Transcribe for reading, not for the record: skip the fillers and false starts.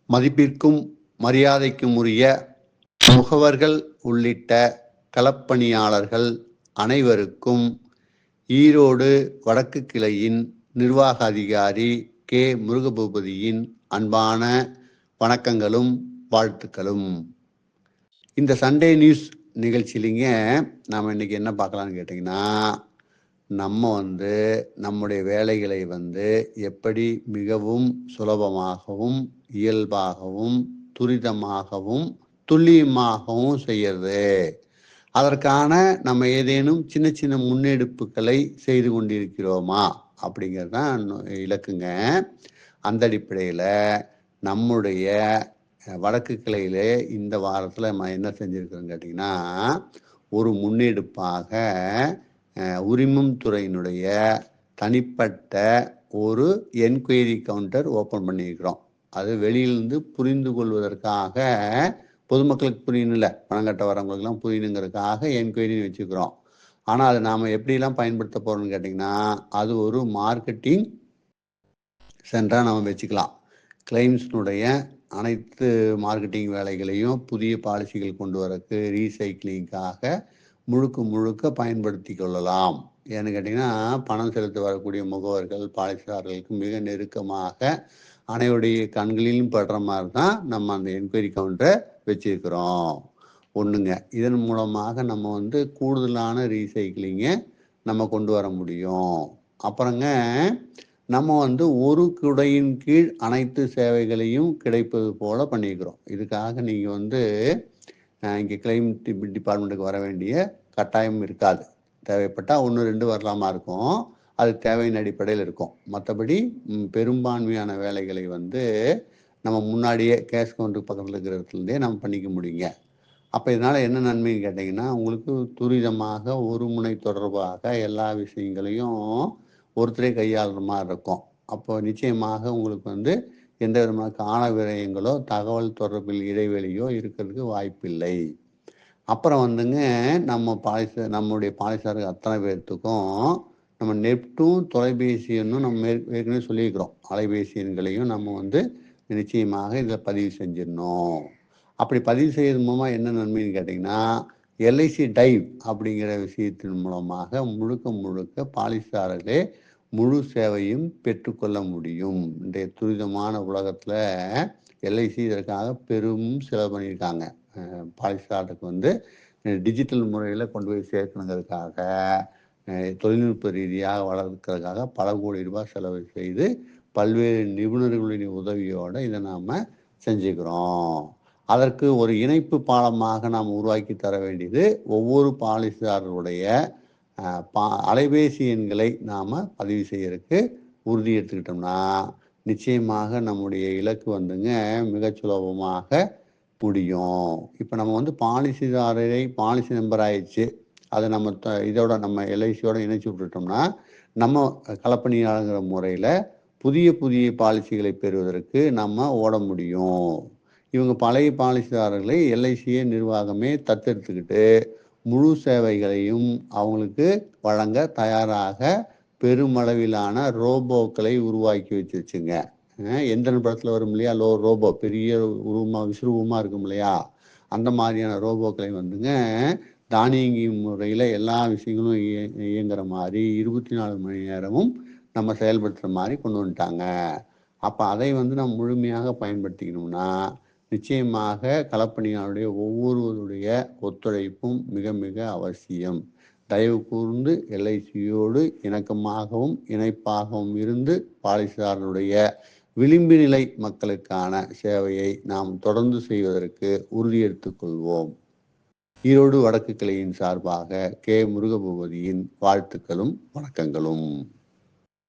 மதிப்பிற்கும் மரியாதைக்கும் உரிய முகவர்கள் உள்ளிட்ட களப்பணியாளர்கள் அனைவருக்கும் ஈரோடு வடக்கு கிளையின் நிர்வாக அதிகாரி கே முருகபூபதியின் அன்பான வணக்கங்களும் வாழ்த்துக்களும். இந்த சண்டே நியூஸ் நிகழ்ச்சியிலிங்க நாம் இன்னைக்கு என்ன பார்க்கலான்னு கேட்டிங்கன்னா, நம்ம நம்முடைய வேலைகளை எப்படி மிகவும் சுலபமாகவும் இயல்பாகவும் துரிதமாகவும் துல்லியமாகவும் செய்யறது, அதற்கான நம்ம ஏதேனும் சின்ன சின்ன முன்னெடுப்புகளை செய்து கொண்டிருக்கிறோமா அப்படிங்கிறது தான் இலக்குங்க. அந்த அடிப்படையில் நம்முடைய வடக்கு கிளையிலே இந்த வாரத்தில் நம்ம என்ன செஞ்சுருக்கிறோன்னு கேட்டிங்கன்னா, ஒரு முன்னெடுப்பாக உரிமம் துறையினுடைய தனிப்பட்ட ஒரு என்கொயரி கவுண்டர் ஓப்பன் பண்ணியிருக்கிறோம். அது வெளியிலிருந்து புரிந்து கொள்வதற்காக, பொதுமக்களுக்கு புரியணும்ல, பணம் கட்ட வரவங்களுக்கெல்லாம் புரியணுங்கிறதுக்காக என்கொயரின்னு வச்சுக்கிறோம். ஆனால் அது நாம் எப்படிலாம் பயன்படுத்த போகிறோம்னு கேட்டிங்கன்னா, அது ஒரு மார்க்கெட்டிங் சென்டராக நம்ம வச்சுக்கலாம். கிளைம்ஸினுடைய அனைத்து மார்க்கெட்டிங் வேலைகளையும் புதிய பாலிசிகள் கொண்டு வரக்கு ரீசைக்கிளிங்காக முழுக்க பயன்படுத்தி கொள்ளலாம். ஏன்னு கேட்டிங்கன்னா, பணம் செலுத்த வரக்கூடிய முகவர்கள் பாலிசிதாரர்களுக்கு மிக நெருக்கமாக அனைவருடைய கண்களிலும் படுற மாதிரி தான் நம்ம அந்த என்கொயரி கவுண்டரை வச்சிருக்கிறோம். ஒன்றுங்க, இதன் மூலமாக நம்ம கூடுதலான ரீசைக்கிளிங்கை நம்ம கொண்டு வர முடியும். அப்புறங்க, நம்ம ஒரு குடையின் கீழ் அனைத்து சேவைகளையும் கிடைப்பது போல பண்ணிக்கிறோம். இதுக்காக நீங்கள் இங்கே கிளைம் டிபார்ட்மெண்ட்டுக்கு வர வேண்டிய கட்டாயம் இருக்காது. தேவைப்பட்டால் 1-2 வரலாமா இருக்கும். அது தேவையின் அடிப்படையில் இருக்கும். மற்றபடி பெரும்பான்மையான வேலைகளை நம்ம முன்னாடியே கேஷ் கவுண்டருக்கு பக்கத்தில் இருக்கிற இடத்துலேருந்தே நம்ம பண்ணிக்க முடியுங்க. அப்போ இதனால் என்ன நன்மைன்னு கேட்டிங்கன்னா, உங்களுக்கு துரிதமாக ஒரு முனை தொடர்பாக எல்லா விஷயங்களையும் ஒருத்தரே கையாளுற மாதிரி இருக்கும். அப்போ நிச்சயமாக உங்களுக்கு எந்த விதமான கால விரயங்களோ தகவல் தொடர்பில் இடைவெளியோ இருக்கிறதுக்கு வாய்ப்பில்லை. அப்புறம் நம்முடைய பாலிசியாளர்கள் அத்தனை பேர்த்துக்கும் நம்ம நெட்டும் தொலைபேசி எண்ணும் நம்ம ஏற்கனவே சொல்லியிருக்கிறோம். அலைபேசி எண்களையும் நம்ம நிச்சயமாக இதில் பதிவு செஞ்சிடணும். அப்படி பதிவு செய்யறது மூலமாக என்ன நன்மைன்னு கேட்டிங்கன்னா, எல்ஐசி டைவ் அப்படிங்கிற விஷயத்தின் மூலமாக முழுக்க பாலிசிதாரர்களே முழு சேவையும் பெற்றுக்கொள்ள முடியும். இன்றைய துரிதமான உலகத்தில் எல்ஐசி இதற்காக பெரும் செலவு பண்ணியிருக்காங்க. பாலிசிதாரருக்கு டிஜிட்டல் முறையில் கொண்டு போய் சேர்க்கணுங்கிறதுக்காக, தொழில்நுட்ப ரீதியாக வளர்க்கிறதுக்காக பல கோடி ரூபாய் செலவு செய்து பல்வேறு நிபுணர்களின் உதவியோடு இதை நாம் செஞ்சுக்கிறோம். அதற்கு ஒரு இணைப்பு பாலமாக நாம் உருவாக்கி தர வேண்டியது ஒவ்வொரு பாலிசிதாரருடைய அலைபேசி எண்களை நாம் பதிவு செய்யறதுக்கு உறுதி எடுத்துக்கிட்டோம்னா நிச்சயமாக நம்முடைய இலக்கு மிக சுலபமாக முடியும். இப்போ நம்ம பாலிசிதாரரை பாலிசி நம்பர் ஆயிடுச்சு, அதை நம்ம இதோட நம்ம எல்ஐசியோட இணைச்சி விட்டுட்டோம்னா நம்ம களப்பணியாளங்கிற முறையில் புதிய பாலிசிகளை பெறுவதற்கு நம்ம ஓட முடியும். இவங்க பழைய பாலிசிதாரர்களை எல்ஐசியை நிர்வாகமே தத்தெடுத்துக்கிட்டு முழு சேவைகளையும் அவங்களுக்கு வழங்க தயாராக பெருமளவிலான ரோபோக்களை உருவாக்கி வச்சுங்க. எந்திரன் படத்தில் வரும் இல்லையா, ரோபோ பெரிய விஸ்வரூபமாக இருக்கும் இல்லையா, அந்த மாதிரியான ரோபோக்களை தானியங்கி முறையில் எல்லா விஷயங்களும் இயங்குற மாதிரி 24 மணி நேரமும் நம்ம செயல்படுத்துகிற மாதிரி கொண்டு வந்துட்டாங்க. அப்போ அதை நம்ம முழுமையாக பயன்படுத்திக்கணும்னா நிச்சயமாக களப்பணியாளருடைய ஒவ்வொருவருடைய ஒத்துழைப்பும் மிக அவசியம். தயவு கூர்ந்து எல்ஐசியோடு இணக்கமாகவும் இணைப்பாகவும் இருந்து பாலிசிதாரருடைய விளிம்பு நிலை மக்களுக்கான சேவையை நாம் தொடர்ந்து செய்வதற்கு உறுதியெடுத்துக் கொள்வோம். ஈரோடு வடக்கு கிளையின் சார்பாக கே முருகபூபதியின் வாழ்த்துக்களும் வணக்கங்களும்.